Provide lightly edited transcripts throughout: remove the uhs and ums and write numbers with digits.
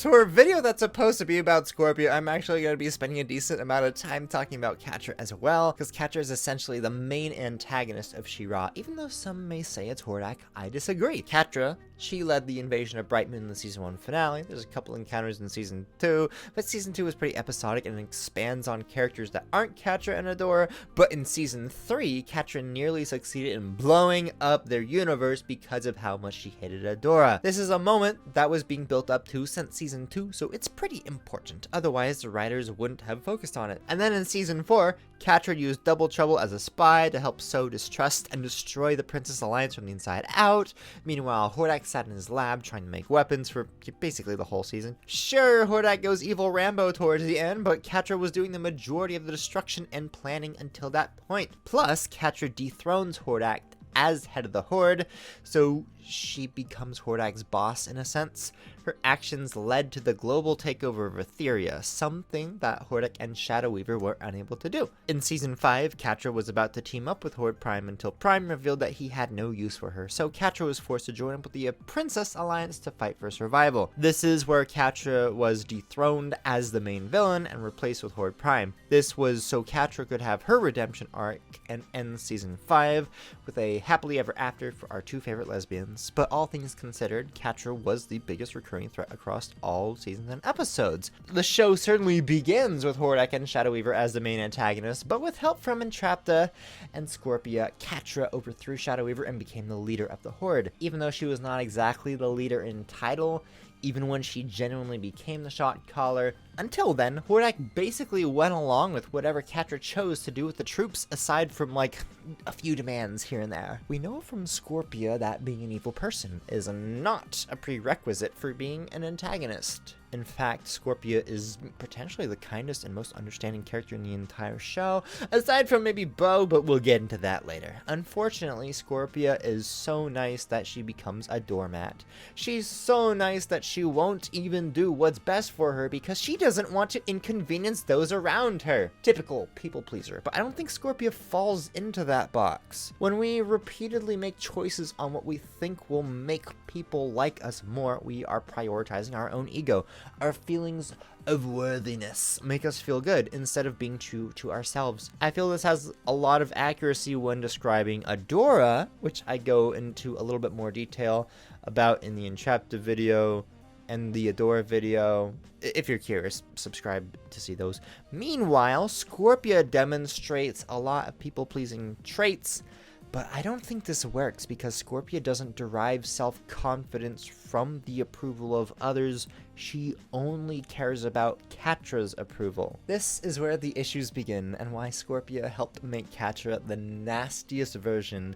For a video that's supposed to be about Scorpia, I'm actually going to be spending a decent amount of time talking about Catra as well, because Catra is essentially the main antagonist of She-Ra. Even though some may say it's Hordak, I disagree. Catra, she led the invasion of Bright Moon in the season 1 finale. There's a couple encounters in season 2, but season 2 is pretty episodic and expands on characters that aren't Catra and Adora. But in season 3, Catra nearly succeeded in blowing up their universe because of how much she hated Adora. This is a moment that was being built up to since season 2, so it's pretty important. Otherwise, the writers wouldn't have focused on it. And then in season 4, Catra used Double Trouble as a spy to help sow distrust and destroy the Princess Alliance from the inside out. Meanwhile, Hordak sat in his lab trying to make weapons for basically the whole season. Sure, Hordak goes evil Rambo towards the end, but Catra was doing the majority of the destruction and planning until that point. Plus, Catra dethrones Hordak as head of the Horde, so she becomes Hordak's boss in a sense. Her actions led to the global takeover of Etheria, something that Hordak and Shadow Weaver were unable to do. In season 5, Catra was about to team up with Horde Prime until Prime revealed that he had no use for her, so Catra was forced to join up with the Princess Alliance to fight for survival. This is where Catra was dethroned as the main villain and replaced with Horde Prime. This was so Catra could have her redemption arc and end season 5 with a happily ever after for our two favorite lesbians. But all things considered, Catra was the biggest recurring threat across all seasons and episodes. The show certainly begins with Hordak and Shadow Weaver as the main antagonists, but with help from Entrapta and Scorpia, Catra overthrew Shadow Weaver and became the leader of the Horde. Even though she was not exactly the leader in title, even when she genuinely became the shot caller. Until then, Hordak basically went along with whatever Catra chose to do with the troops, aside from like a few demands here and there. We know from Scorpia that being an evil person is not a prerequisite for being an antagonist. In fact, Scorpia is potentially the kindest and most understanding character in the entire show, aside from maybe Bo, but we'll get into that later. Unfortunately, Scorpia is so nice that she becomes a doormat. She's so nice that she won't even do what's best for her because she doesn't want to inconvenience those around her. Typical people pleaser, but I don't think Scorpia falls into that box. When we repeatedly make choices on what we think will make people like us more, we are prioritizing our own ego. Our feelings of worthiness make us feel good instead of being true to ourselves. I feel this has a lot of accuracy when describing Adora, which I go into a little bit more detail about in the Entrapta video and the Adora video. If you're curious, subscribe to see those. Meanwhile, Scorpia demonstrates a lot of people-pleasing traits, but I don't think this works because Scorpia doesn't derive self-confidence from the approval of others. She only cares about Catra's approval. This is where the issues begin and why Scorpia helped make Catra the nastiest version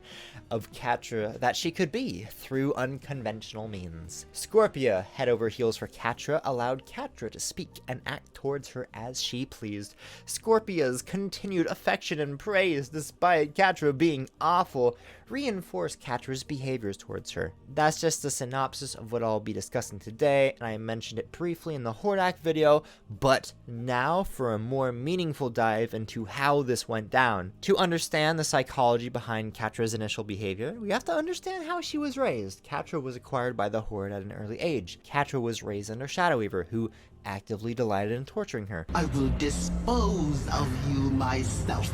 of Catra that she could be through unconventional means. Scorpia, head over heels for Catra, allowed Catra to speak and act towards her as she pleased. Scorpia's continued affection and praise, despite Catra being awful, reinforced Catra's behaviors towards her. That's just a synopsis of what I'll be discussing today, and I mentioned it briefly in the Hordak video, but now for a more meaningful dive into how this went down. To understand the psychology behind Catra's initial behavior, we have to understand how she was raised. Catra was acquired by the Horde at an early age. Catra was raised under Shadow Weaver, who actively delighted in torturing her. I will dispose of you myself.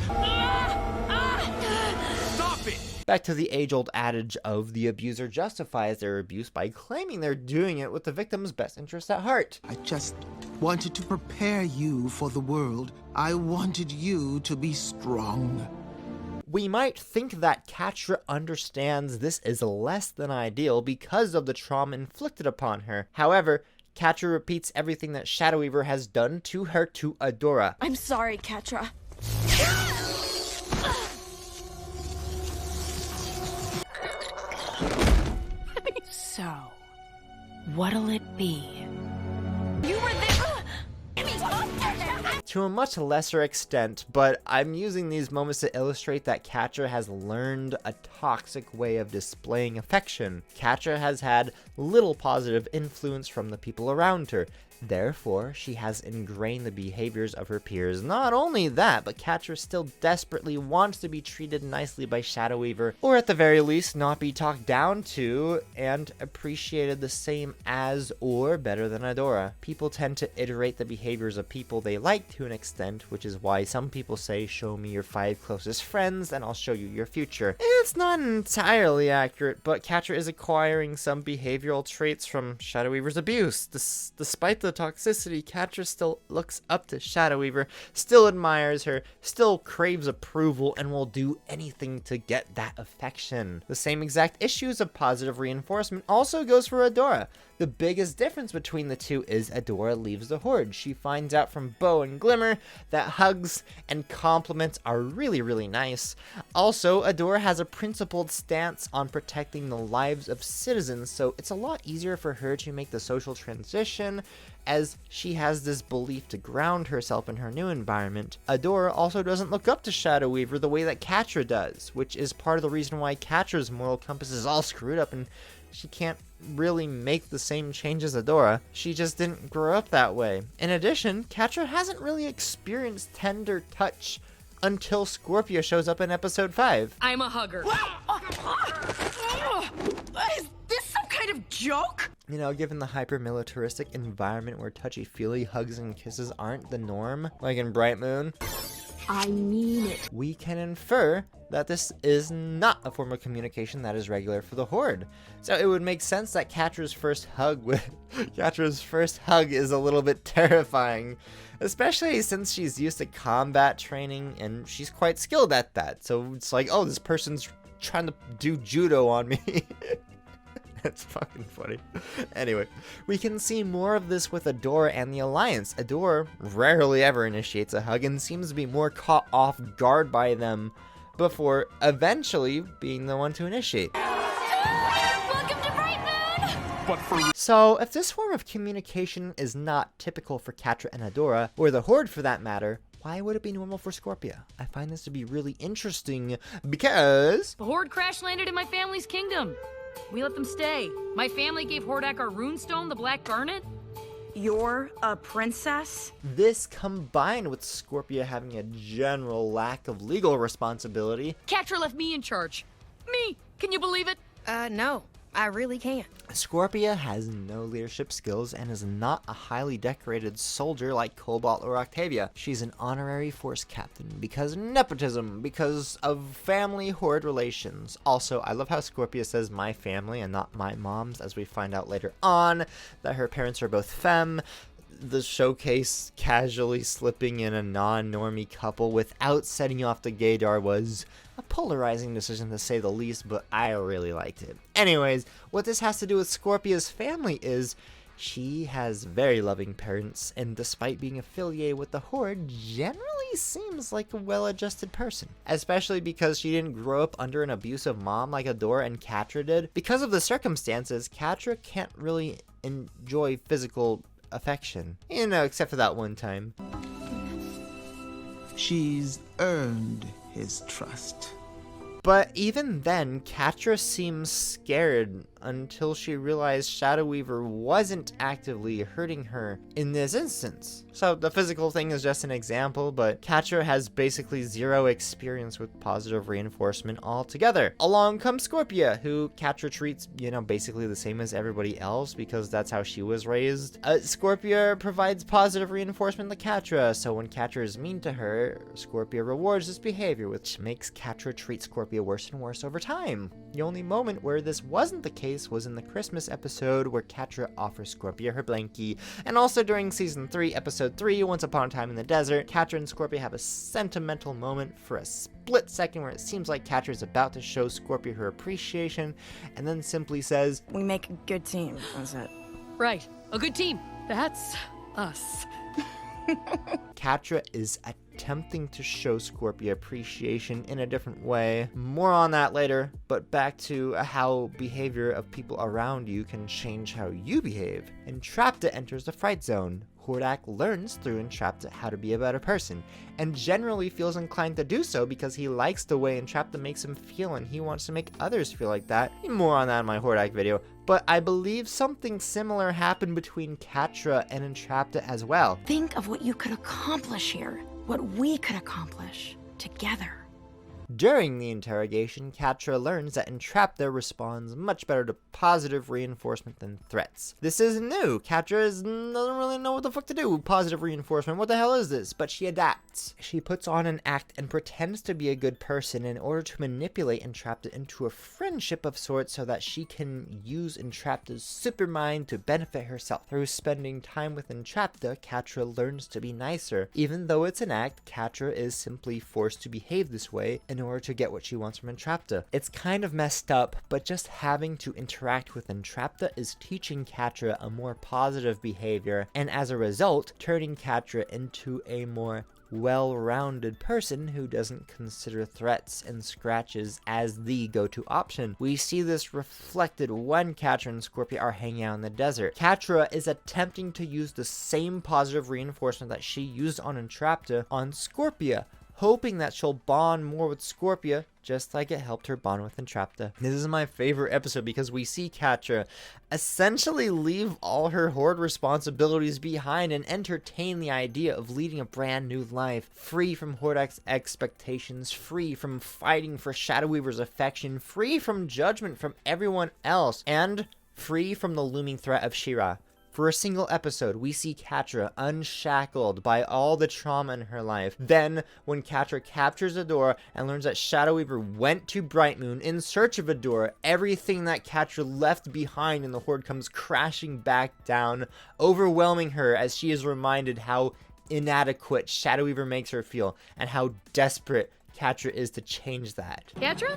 Stop it! Back to the age-old adage of the abuser justifies their abuse by claiming they're doing it with the victim's best interest at heart. I just wanted to prepare you for the world. I wanted you to be strong. We might think that Catra understands this is less than ideal because of the trauma inflicted upon her. However, Catra repeats everything that Shadow Weaver has done to her to Adora. I'm sorry, Catra. So, what'll it be? You were there! to a much lesser extent, but I'm using these moments to illustrate that Catra has learned a toxic way of displaying affection. Catra has had little positive influence from the people around her. Therefore, she has ingrained the behaviors of her peers. Not only that, but Catra still desperately wants to be treated nicely by Shadow Weaver, or at the very least not be talked down to and appreciated the same as or better than Adora. People tend to iterate the behaviors of people they like to an extent, which is why some people say, show me your 5 closest friends and I'll show you your future. It's not entirely accurate, but Catra is acquiring some behavioral traits from Shadow Weaver's abuse. Despite the toxicity, Catra still looks up to Shadow Weaver, still admires her, still craves approval, and will do anything to get that affection. The same exact issues of positive reinforcement also goes for Adora. The biggest difference between the two is Adora leaves the Horde. She finds out from Bow and Glimmer that hugs and compliments are really nice. Also, Adora has a principled stance on protecting the lives of citizens, so it's a lot easier for her to make the social transition, as she has this belief to ground herself in her new environment. Adora also doesn't look up to Shadow Weaver the way that Catra does, which is part of the reason why Catra's moral compass is all screwed up and she can't really make the same change as Adora. She just didn't grow up that way. In addition, Catra hasn't really experienced tender touch until Scorpia shows up in episode 5. I'm a hugger. Is this some kind of joke? You know, given the hyper-militaristic environment where touchy-feely hugs and kisses aren't the norm, like in Bright Moon, I mean it. we can infer that this is not a form of communication that is regular for the Horde. So it would make sense that Catra's first hug is a little bit terrifying, especially since she's used to combat training and she's quite skilled at that. So it's like, oh, this person's trying to do judo on me. That's fucking funny. Anyway, we can see more of this with Adora and the Alliance. Adora rarely ever initiates a hug and seems to be more caught off guard by them before eventually being the one to initiate. Welcome to Bright Moon! So, if this form of communication is not typical for Catra and Adora, or the Horde for that matter, why would it be normal for Scorpia? I find this to be really interesting because The Horde crash landed in my family's kingdom. We let them stay. My family gave Hordak our runestone, the Black Garnet. You're a princess? this combined with Scorpia having a general lack of legal responsibility, Catra left me in charge. Me! Can you believe it? No, I really can't. Scorpia has no leadership skills and is not a highly decorated soldier like Cobalt or Octavia. She's an honorary force captain because nepotism, because of family Horde relations. Also, I love how Scorpia says my family and not my mom's, as we find out later on that her parents are both femme. The showcase casually slipping in a non-normie couple without setting off the gaydar was a polarizing decision to say the least, but I really liked it. Anyways, what this has to do with Scorpia's family is she has very loving parents, and despite being affiliated with the Horde, generally seems like a well-adjusted person. Especially because she didn't grow up under an abusive mom like Adora and Catra did. Because of the circumstances, Catra can't really enjoy physical affection, you know, except for that one time. She's earned his trust. But even then, Catra seems scared until she realized Shadow Weaver wasn't actively hurting her in this instance. So the physical thing is just an example, but Catra has basically zero experience with positive reinforcement altogether. Along comes Scorpia, who Catra treats, you know, basically the same as everybody else because that's how she was raised. Scorpia provides positive reinforcement to Catra, so when Catra is mean to her, Scorpia rewards this behavior, which makes Catra treat Scorpia worse and worse over time. The only moment where this wasn't the case was in the Christmas episode where Catra offers Scorpia her blankie, and also during season 3, episode 3, Once Upon a Time in the Desert. Catra and Scorpia have a sentimental moment for a split second where it seems like Catra is about to show Scorpia her appreciation, and then simply says, We make a good team, that's it. Right. A good team. That's us. Catra is attempting to show Scorpia appreciation in a different way. More on that later, but back to how behavior of people around you can change how you behave. Entrapta enters the Fright Zone. Hordak learns through Entrapta how to be a better person, and generally feels inclined to do so because he likes the way Entrapta makes him feel and he wants to make others feel like that. More on that in my Hordak video, but I believe something similar happened between Catra and Entrapta as well. Think of what you could accomplish here. What we could accomplish together. During the interrogation, Catra learns that Entrapta responds much better to positive reinforcement than threats. This is new. Catra doesn't really know what the fuck to do with positive reinforcement. What the hell is this? But she adapts. She puts on an act and pretends to be a good person in order to manipulate Entrapta into a friendship of sorts so that she can use Entrapta's supermind to benefit herself. Through spending time with Entrapta, Catra learns to be nicer. Even though it's an act, Catra is simply forced to behave this way in order to get what she wants from Entrapta. It's kind of messed up, but just having to interact with Entrapta is teaching Catra a more positive behavior, and as a result, turning Catra into a more well-rounded person who doesn't consider threats and scratches as the go-to option. We see this reflected when Catra and Scorpia are hanging out in the desert. Catra is attempting to use the same positive reinforcement that she used on Entrapta on Scorpia, hoping that she'll bond more with Scorpia, just like it helped her bond with Entrapta. This is my favorite episode because we see Catra essentially leave all her Horde responsibilities behind and entertain the idea of leading a brand new life, free from Hordak's expectations, free from fighting for Shadow Weaver's affection, free from judgment from everyone else, and free from the looming threat of She-Ra. For a single episode, we see Catra unshackled by all the trauma in her life. Then, when Catra captures Adora and learns that Shadow Weaver went to Brightmoon in search of Adora, everything that Catra left behind in the Horde comes crashing back down, overwhelming her as she is reminded how inadequate Shadow Weaver makes her feel and how desperate Catra is to change that. Catra?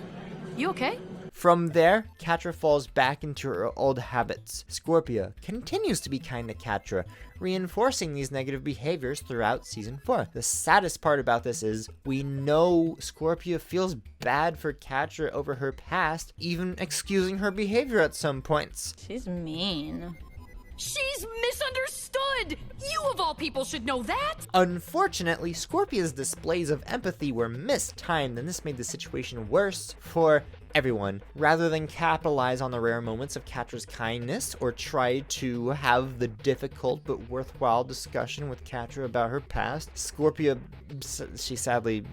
You okay? From there, Catra falls back into her old habits. Scorpia continues to be kind to Catra, reinforcing these negative behaviors throughout Season 4. The saddest part about this is, we know Scorpia feels bad for Catra over her past, even excusing her behavior at some points. She's mean. She's misunderstood! You of all people should know that! Unfortunately, Scorpia's displays of empathy were mistimed, and this made the situation worse for everyone. Rather than capitalize on the rare moments of Catra's kindness or try to have the difficult but worthwhile discussion with Catra about her past, Scorpia,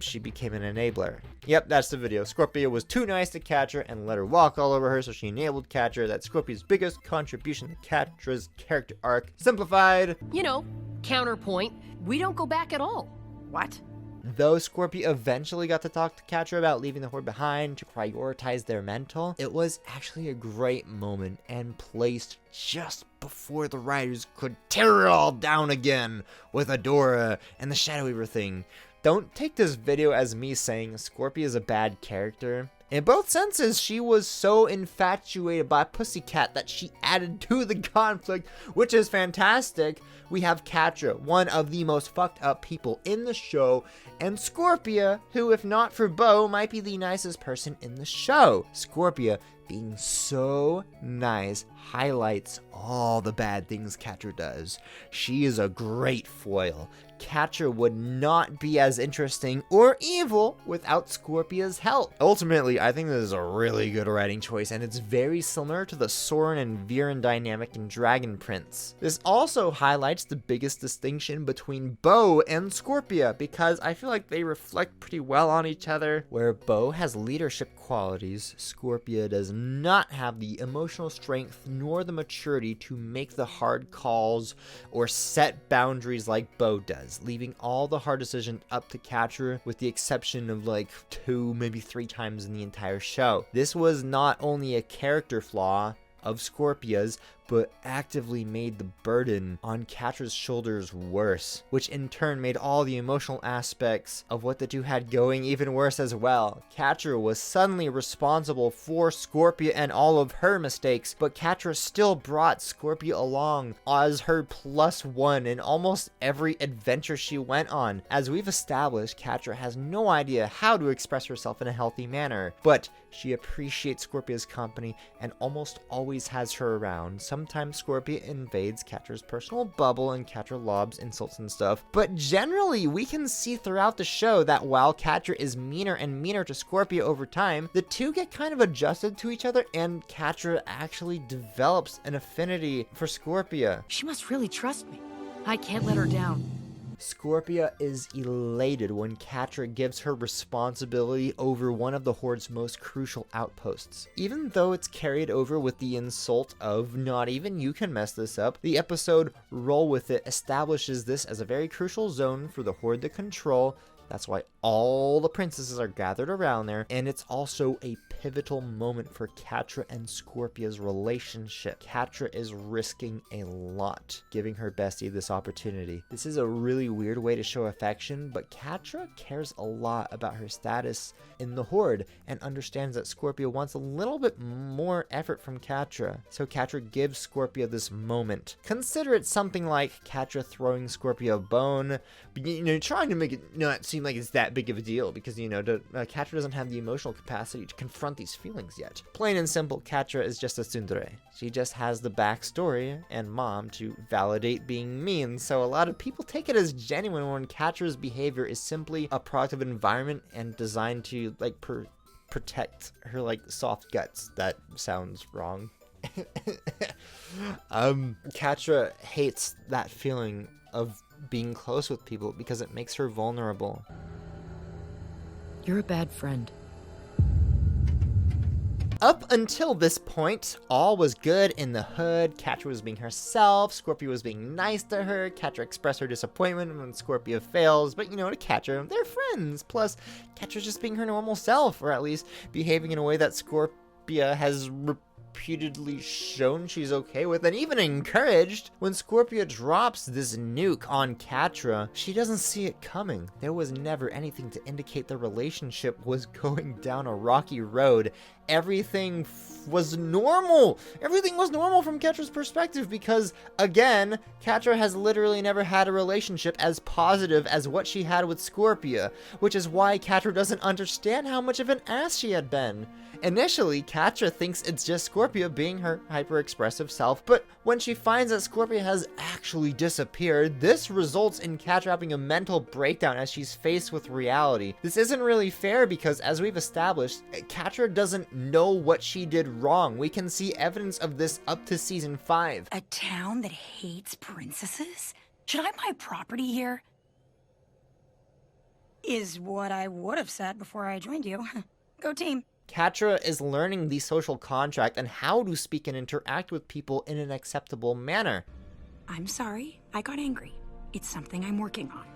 she became an enabler. Yep, that's the video. Scorpia was too nice to Catra and let her walk all over her, so she enabled Catra. That's Scorpia's biggest contribution to Catra's character arc. Simplified. You know, counterpoint, we don't go back at all. What? Though Scorpia eventually got to talk to Catra about leaving the Horde behind to prioritize their mental, it was actually a great moment and placed just before the writers could tear it all down again with Adora and the Shadow Weaver thing. Don't take this video as me saying Scorpia is a bad character. In both senses, she was so infatuated by Pussycat that she added to the conflict, which is fantastic. We have Catra, one of the most fucked up people in the show, and Scorpia, who, if not for Bo, might be the nicest person in the show. Scorpia, being so nice, highlights all the bad things Catra does. She is a great foil. Catra would not be as interesting or evil without Scorpia's help. Ultimately, I think this is a really good writing choice, and it's very similar to the Soren and Viren dynamic in Dragon Prince. This also highlights the biggest distinction between Bo and Scorpia, because I feel like they reflect pretty well on each other. Where Bo has leadership qualities, Scorpia does not have the emotional strength nor the maturity to make the hard calls or set boundaries like Bo does, leaving all the hard decisions up to Catra, with the exception of like 2, maybe 3 times in the entire show. This was not only a character flaw of Scorpia's, but actively made the burden on Catra's shoulders worse, which in turn made all the emotional aspects of what the two had going even worse as well. Catra was suddenly responsible for Scorpia and all of her mistakes, but Catra still brought Scorpia along as her +1 in almost every adventure she went on. As we've established, Catra has no idea how to express herself in a healthy manner, but She appreciates Scorpia's company and almost always has her around. Sometimes Scorpia invades Catra's personal bubble and Catra lobs insults and stuff, but generally we can see throughout the show that while Catra is meaner and meaner to Scorpia over time, the two get kind of adjusted to each other, and Catra actually develops an affinity for Scorpia. She must really trust me. I can't let her down. Scorpia is elated when Catra gives her responsibility over one of the Horde's most crucial outposts. Even though it's carried over with the insult of "not even you can mess this up," the episode Roll With It establishes this as a very crucial zone for the Horde to control. That's why all the princesses are gathered around there, and it's also a pivotal moment for Catra and Scorpia's relationship. Catra is risking a lot, giving her bestie this opportunity. This is a really weird way to show affection, but Catra cares a lot about her status in the Horde and understands that Scorpia wants a little bit more effort from Catra. So Catra gives Scorpia this moment. Consider it something like Catra throwing Scorpia a bone, trying to make it not seem like it's that big of a deal, because Catra doesn't have the emotional capacity to confront these feelings yet. Plain and simple, Catra is just a tsundere. She just has the backstory and mom to validate being mean, so a lot of people take it as genuine when Catra's behavior is simply a product of environment and designed to protect her soft guts. That sounds wrong. Catra hates that feeling of being close with people because it makes her vulnerable. You're a bad friend. Up until this point, all was good in the hood. Catra was being herself, Scorpia was being nice to her, Catra expressed her disappointment when Scorpia fails, but to Catra, they're friends. Plus, Catra's just being her normal self, or at least behaving in a way that Scorpia has reputedly shown she's okay with and even encouraged. When Scorpia drops this nuke on Catra, she doesn't see it coming. There was never anything to indicate the relationship was going down a rocky road. Everything was normal. Everything was normal from Catra's perspective because, again, Catra has literally never had a relationship as positive as what she had with Scorpia, which is why Catra doesn't understand how much of an ass she had been. Initially, Catra thinks it's just Scorpia being her hyper-expressive self, but when she finds that Scorpia has actually disappeared, this results in Catra having a mental breakdown as she's faced with reality. This isn't really fair because, as we've established, Catra doesn't know what she did wrong. We can see evidence of this up to season 5. A town that hates princesses? Should I buy property here? Is what I would have said before I joined you. Go team. Catra is learning the social contract and how to speak and interact with people in an acceptable manner. I'm sorry, I got angry. It's something I'm working on.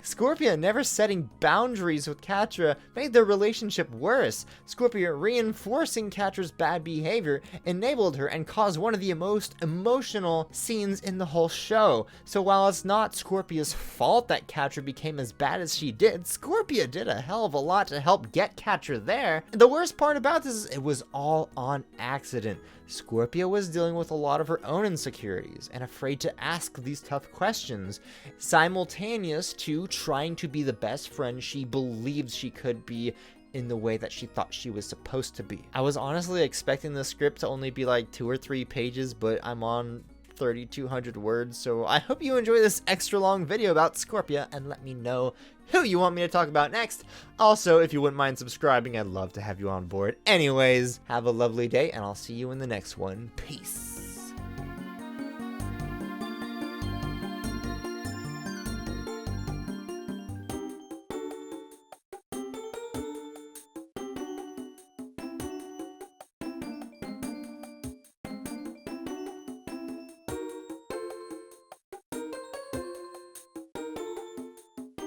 Scorpia never setting boundaries with Catra made their relationship worse. Scorpia reinforcing Catra's bad behavior enabled her and caused one of the most emotional scenes in the whole show. So while it's not Scorpia's fault that Catra became as bad as she did, Scorpia did a hell of a lot to help get Catra there. And the worst part about this is it was all on accident. Scorpia was dealing with a lot of her own insecurities and afraid to ask these tough questions, simultaneous to trying to be the best friend she believes she could be in the way that she thought she was supposed to be. I was honestly expecting the script to only be 2 or 3 pages, but I'm on 3,200 words, so I hope you enjoy this extra long video about Scorpia and let me know who you want me to talk about next. Also, if you wouldn't mind subscribing, I'd love to have you on board. Anyways, have a lovely day, and I'll see you in the next one. Peace.